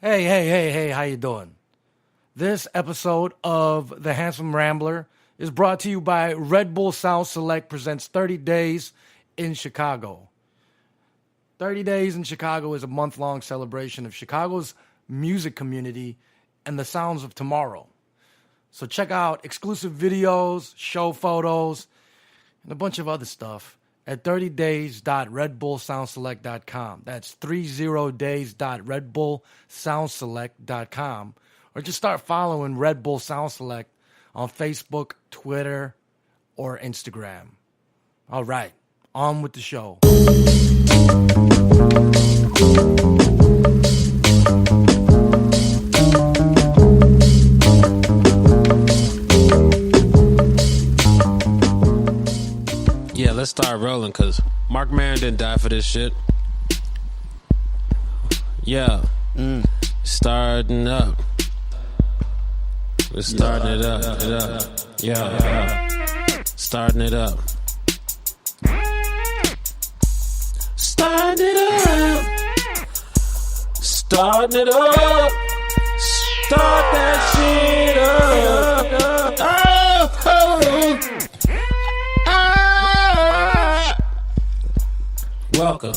Hey, how you doing? This episode of The Handsome Rambler is brought to you by Red Bull Sound Select presents 30 Days in Chicago. 30 Days in Chicago is a month-long celebration of Chicago's music community and the sounds of tomorrow. So check out exclusive videos, show photos, and a bunch of other stuff at 30days.redbullsoundselect.com. That's 30days.redbullsoundselect.com. Or just start following Red Bull Sound Select on Facebook, Twitter, or Instagram. All right, on with the show. Yeah, let's start rolling, because Mark Maron didn't die for this shit. Yeah. Starting up. We're starting it up. Yeah. Starting it up. Starting it up. Starting it up. Start that shit up. Welcome.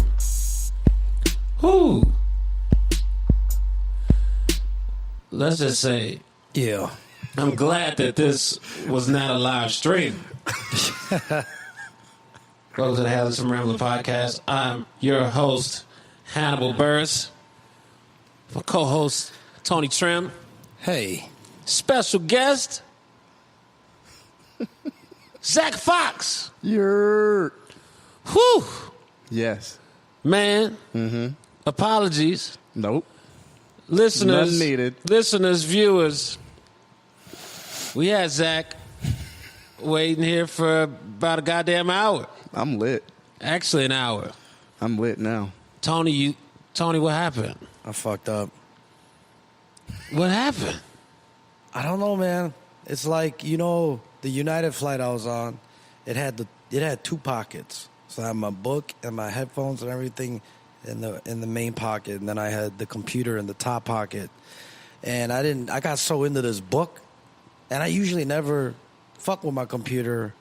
Whoo. Let's just say, Yeah. I'm glad that this was not a live stream. Welcome to the Handsome Rambler podcast. I'm your host, Hannibal Burris. My co-host, Tony Trim. Hey. Special guest, Zack Fox. You're... Whew. Yes. Man. Apologies. Nope. Listeners. None needed. Listeners, viewers. We had Zach waiting here for about a goddamn hour. I'm lit. Actually, an hour. I'm lit now. Tony, what happened? I fucked up. What happened? I don't know, man. It's like, the United flight I was on, it had two pockets. So I had my book and my headphones and everything in the main pocket, and then I had the computer in the top pocket. And I got so into this book, and I usually never fuck with my computer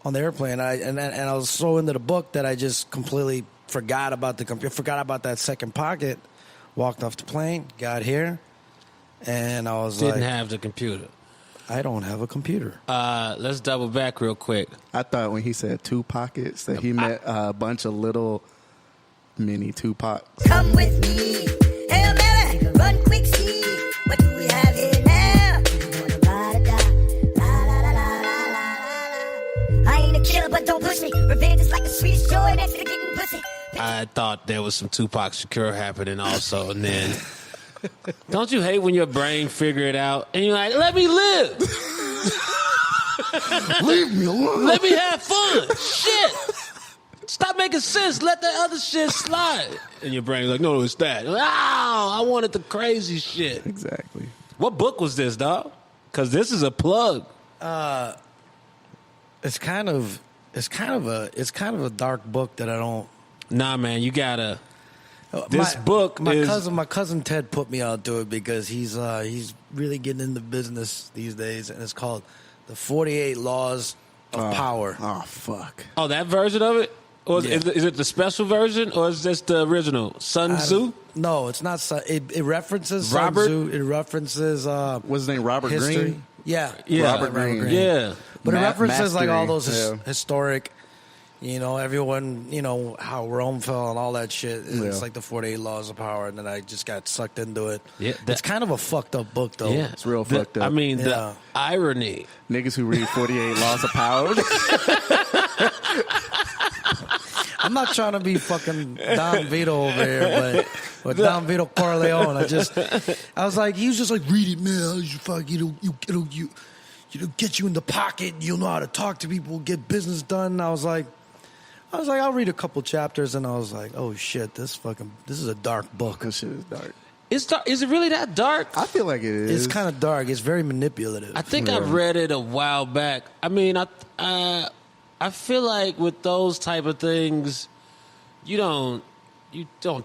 on the airplane. And I was so into the book that I just completely forgot about the computer, forgot about that second pocket, walked off the plane, got here, and I was Didn't have the computer. I don't have a computer. Let's double back real quick. I thought when he said two pockets that he meant a bunch of little mini Tupacs. Come with me, Hail Mary, run quick, see what do we have here now? Wanna ride or die? La la la la la la la. I ain't a killer, but don't push me. Revenge is like the sweetest joy next to getting pussy. I thought there was some Tupac Shakur happening also, and then don't you hate when your brain figure it out and you're like, let me live. Leave me alone. Let me have fun. Shit. Stop making sense. Let that other shit slide. And your brain's like, no, it's that. I wanted the crazy shit. Exactly. What book was this, dog? Because this is a plug. It's kind of a dark book that I don't. Nah, man, you gotta. This book my is my cousin Ted put me out to it because he's really getting into business these days, and it's called The 48 Laws of Power. Oh, fuck. Oh, that version of it? Or Yeah. is it the special version, or is this the original? Sun Tzu? No, it's not. It references Robert? Sun Tzu. It references What's his name? Robert history. Greene? Yeah, Robert Greene. Yeah. But it references like all those Mastery. historic, everyone, how Rome fell and all that shit. And It's Yeah. like the 48 Laws of Power, and then I just got sucked into it. Yeah, It's kind of a fucked up book, though. Yeah. It's real fucked up. I mean, Yeah. the irony. Niggas who read 48 Laws of Power. I'm not trying to be fucking Don Vito over here, but Don Vito Corleone. I was like, he was just like, read it, man. You fuck, it'll get you in the pocket. You'll know how to talk to people, get business done. And I was like, I'll read a couple chapters, and I was like, oh shit, this is a dark book. This shit is dark. It's dark. Is it really that dark? I feel like it is. It's kind of dark. It's very manipulative. I think I read it a while back. I mean, I feel like with those type of things, you don't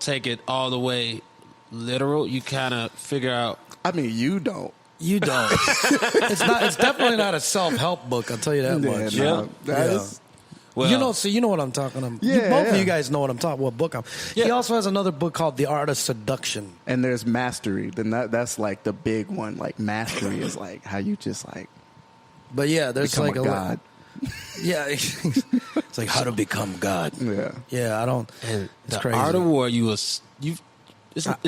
take it all the way literal. You kind of figure out. I mean, you don't. You don't. It's definitely not a self-help book. I'll tell you that much. No, that is- Well, you know what I'm talking about. Yeah, Both of yeah. you guys know what I'm talking. What book I'm. Yeah. He also has another book called The Art of Seduction. And there's mastery. Then that's like the big one. Like mastery is like how you just like But yeah, there's become like a god. Yeah, it's like how to become God. Yeah. Yeah, I don't. and It's the crazy. Art of War. It's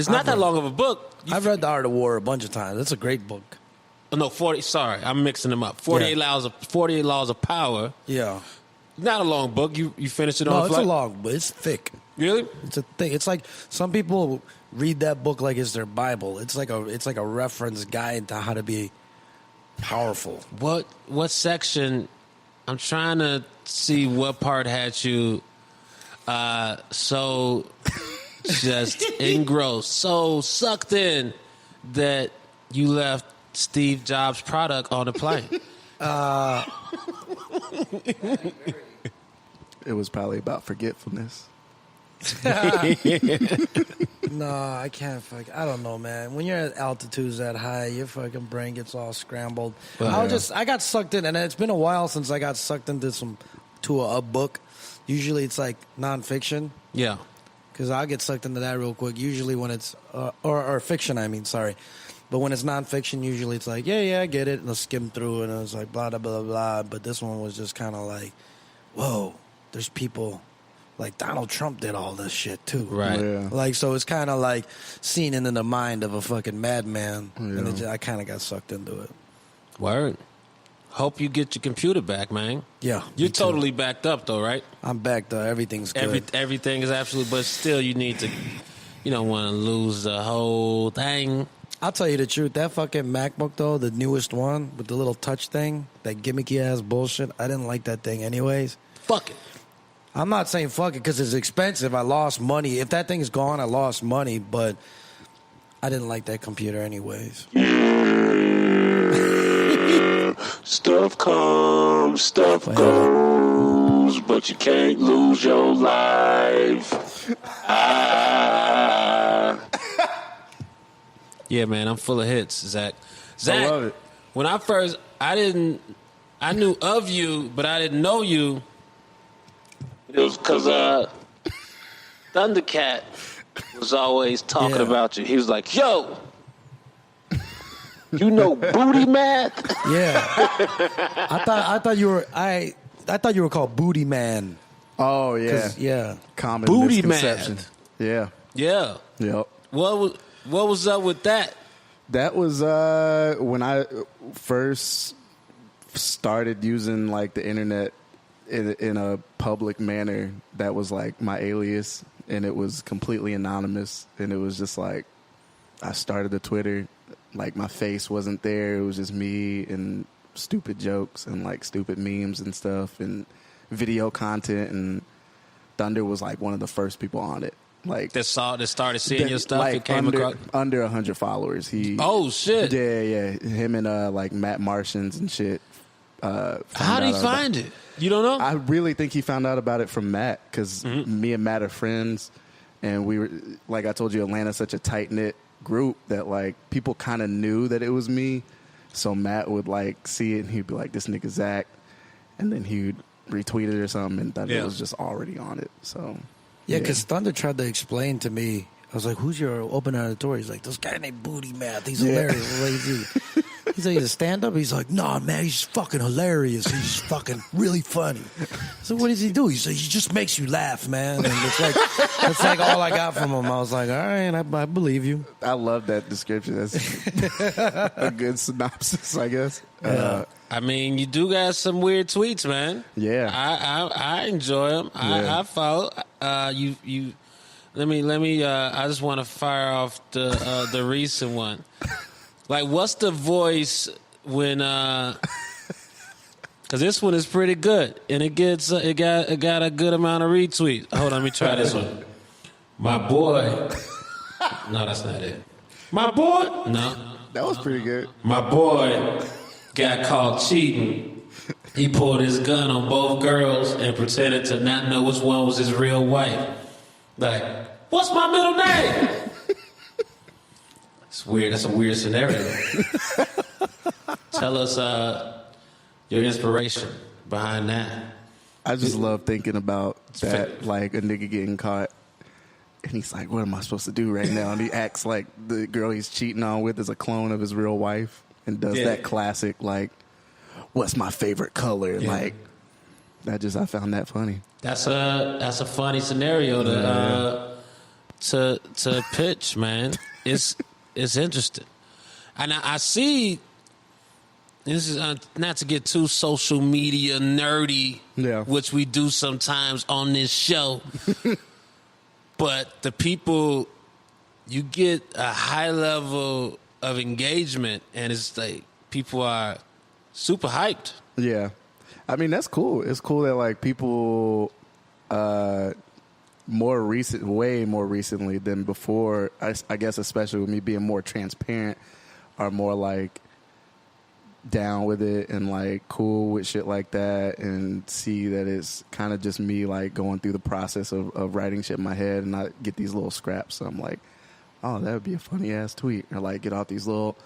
not that long of a book. I've read The Art of War a bunch of times. It's a great book. No, 40. Sorry, I'm mixing them up. 48 Laws of Power. Yeah. Not a long book. You finished it on No, a it's flight? a long, but it's thick. Really? It's a thing. It's like some people read that book like it's their Bible. It's like a reference guide to how to be powerful. What section? I'm trying to see what part had you so just engrossed, so sucked in that you left Steve Jobs' product on the plane. It was probably about forgetfulness. No, I can't I don't know, man. When you're at altitudes that high, your fucking brain gets all scrambled. I got sucked in, and it's been a while since I got sucked into a book. Usually it's like nonfiction. Yeah. Because I'll get sucked into that real quick. Usually when it's, or fiction, I mean, sorry. But when it's nonfiction, usually it's like, yeah, I get it. And I'll skim through and it's like blah, blah, blah, blah. But this one was just kind of like, whoa, there's people, like Donald Trump did all this shit too. Right. Yeah. Like, so it's kind of like seeing into the mind of a fucking madman. Yeah. And I kind of got sucked into it. Word. Hope you get your computer back, man. Yeah. You're me too. totally backed up, though, right? I'm back though. Everything's good. Everything is absolute, but still, you need to. You don't want to lose the whole thing. I'll tell you the truth. That fucking MacBook, though, the newest one with the little touch thing, that gimmicky-ass bullshit, I didn't like that thing anyways. Fuck it. I'm not saying fuck it because it's expensive. I lost money. If that thing's gone, I lost money, but I didn't like that computer anyways. Stuff comes, stuff goes, but you can't lose your life. Yeah, man, I'm full of hits, Zach. I love it. When I knew of you, but I didn't know you. It was because Thundercat was always talking about you. He was like, yo, you know booty math? Yeah. I thought you were called Booty Man. Oh yeah. 'Cause, yeah. Common Booty misconception. math. Yeah. Yeah. Yep. What was up with that? That was when I first started using like the internet in a public manner. That was like my alias, and it was completely anonymous. And it was just like I started the Twitter, like my face wasn't there. It was just me and stupid jokes and like stupid memes and stuff and video content. And Thunder was like one of the first people on it. Like That started seeing your stuff. like It came across. under 100 followers. Oh shit! Yeah. Him and like Matt Martians and shit. How did he find it? You don't know? I really think he found out about it from Matt because me and Matt are friends, and we were, like I told you, Atlanta's such a tight knit group that like people kind of knew that it was me. So Matt would like see it and he'd be like, "This nigga Zach," and then he would retweet it or something, and Thunder was just already on it. So Yeah, because Thunder tried to explain to me. I was like, "Who's your open auditor?" He's like, "This guy named Booty Math. He's hilarious." Lazy. He's like, "He's a stand-up." He's like, "Nah, man, he's fucking hilarious. He's fucking really funny." So what does he do? He's like, "He just makes you laugh, man." And it's like all I got from him. I was like, "All right, I believe you." I love that description. That's a good synopsis, I guess. I mean, you do got some weird tweets, man. Yeah. I enjoy them. Yeah. I follow. You. Let me. I just want to fire off the recent one. Like, what's the voice when? Because this one is pretty good, and it got a good amount of retweets. Hold on, let me try this one. My boy. No, that's not it. My boy. No. That was pretty good. My boy got caught cheating. He pulled his gun on both girls and pretended to not know which one was his real wife. Like, what's my middle name? It's weird. That's a weird scenario. Tell us your inspiration behind that. I just love thinking about that, like a nigga getting caught, and he's like, "What am I supposed to do right now?" And he acts like the girl he's cheating on with is a clone of his real wife, and does that classic like, "What's my favorite color?" Yeah. Like, I found that funny. That's a funny scenario to pitch, man. It's interesting, and I see. This is not to get too social media nerdy, which we do sometimes on this show. But the people, you get a high level of engagement, and it's like people are super hyped. Yeah, I mean that's cool. It's cool that like people, way more recently than before. I guess especially with me being more transparent, are more like down with it and like cool with shit like that, and see that it's kind of just me like going through the process of writing shit in my head, and I get these little scraps. So I'm like, oh, that would be a funny ass tweet, or like get off these little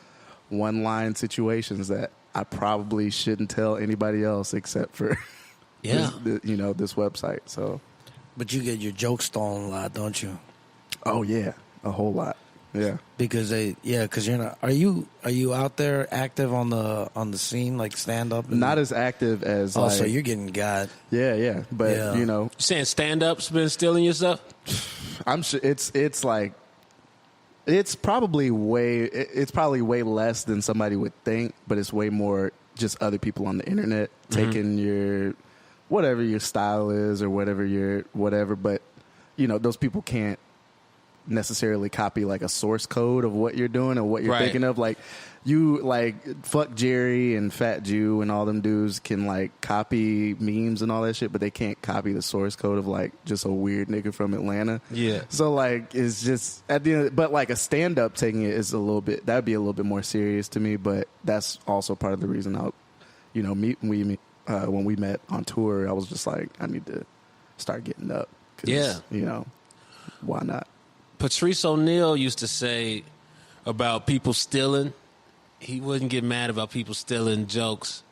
one-line situations that I probably shouldn't tell anybody else except for this website. So, But you get your jokes stolen a lot, don't you? oh yeah, a whole lot. Yeah. Because because you're not. Are you out there active on the scene, like stand up? Not as active as. Oh, like, so you're getting got. Yeah, but Yeah. You saying stand-up's been stealing your stuff? I'm sure it's like it's probably way less than somebody would think, but it's way more just other people on the internet taking your whatever your style is or whatever, but those people can't necessarily copy like a source code of what you're doing and what you're thinking of. Like you like Fuck Jerry and Fat Jew and all them dudes can like copy memes and all that shit, but they can't copy the source code of like just a weird nigga from Atlanta. Yeah. So like it's just at the end, but like a stand up taking it is that'd be a little bit more serious to me, but that's also part of the reason when we met on tour, I was just like, I need to start getting up. 'Cause, why not? Patrice O'Neal used to say about people stealing, he wouldn't get mad about people stealing jokes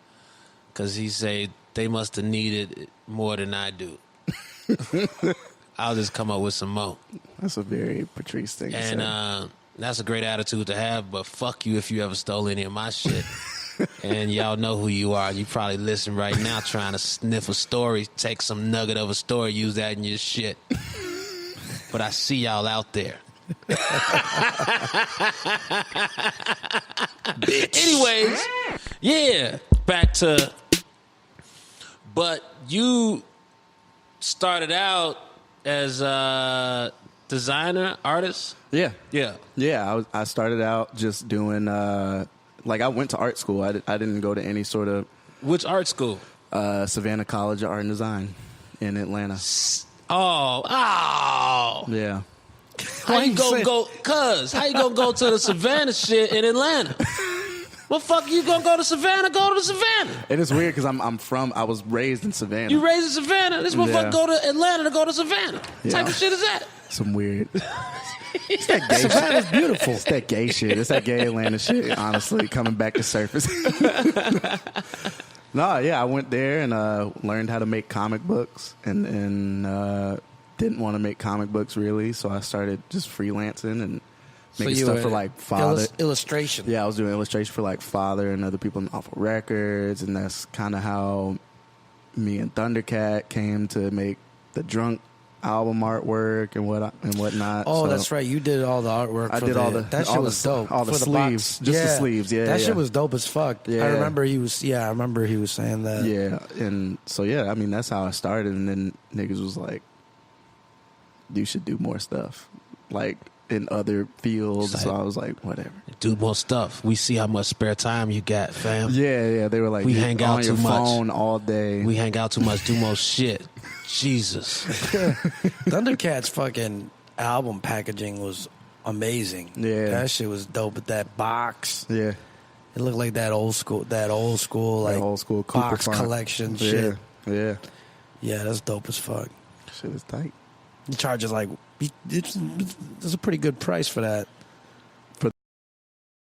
because he said they must have needed it more than I do. I'll just come up with some more. That's a very Patrice thing to say. And that's a great attitude to have, but fuck you if you ever stole any of my shit. And y'all know who you are. You probably listen right now trying to sniff a story, take some nugget of a story, use that in your shit. But I see y'all out there. Bitch. Anyways, back to. But you started out as a designer, artist? Yeah. Yeah. I started out just doing, I went to art school. I didn't go to any sort of. Which art school? Savannah College of Art and Design in Atlanta. Oh. Yeah. How you gonna go to the Savannah shit in Atlanta? Well, fuck, you gonna go to Savannah? Go to Savannah. It is weird because I was raised in Savannah. You raised in Savannah? This motherfucker go to Atlanta to go to Savannah. What type of shit is that? Some weird. It's that gay Savannah's shit. beautiful. It's that gay shit. It's that gay Atlanta shit, honestly, coming back to surface. No, yeah, I went there and learned how to make comic books and didn't want to make comic books really, so I started just freelancing and making stuff for like Father. Illustration. Yeah, I was doing illustration for like Father and other people in Awful Records, and that's kind of how me and Thundercat came to make the Drunk album artwork and whatnot. Oh, so that's right. You did all the artwork. I did all the that shit was dope. all the For sleeves, box. just the sleeves. Yeah, that shit was dope as fuck. Yeah. I remember he was saying that. Yeah, and so I mean that's how I started, and then niggas was like, "You should do more stuff, like in other fields." Like, so I was like, "Whatever, do more stuff. We see how much spare time you got, fam." Yeah. They were like, we hang out on too your much phone all day. We hang out too much. Do more shit. Jesus. Thundercat's fucking album packaging was amazing. Yeah, that shit was dope. With that box, yeah, it looked like that old school like old school box Cooper collection font. shit. Yeah, That's dope as fuck. shit is tight. He charges like it's a pretty good price for that.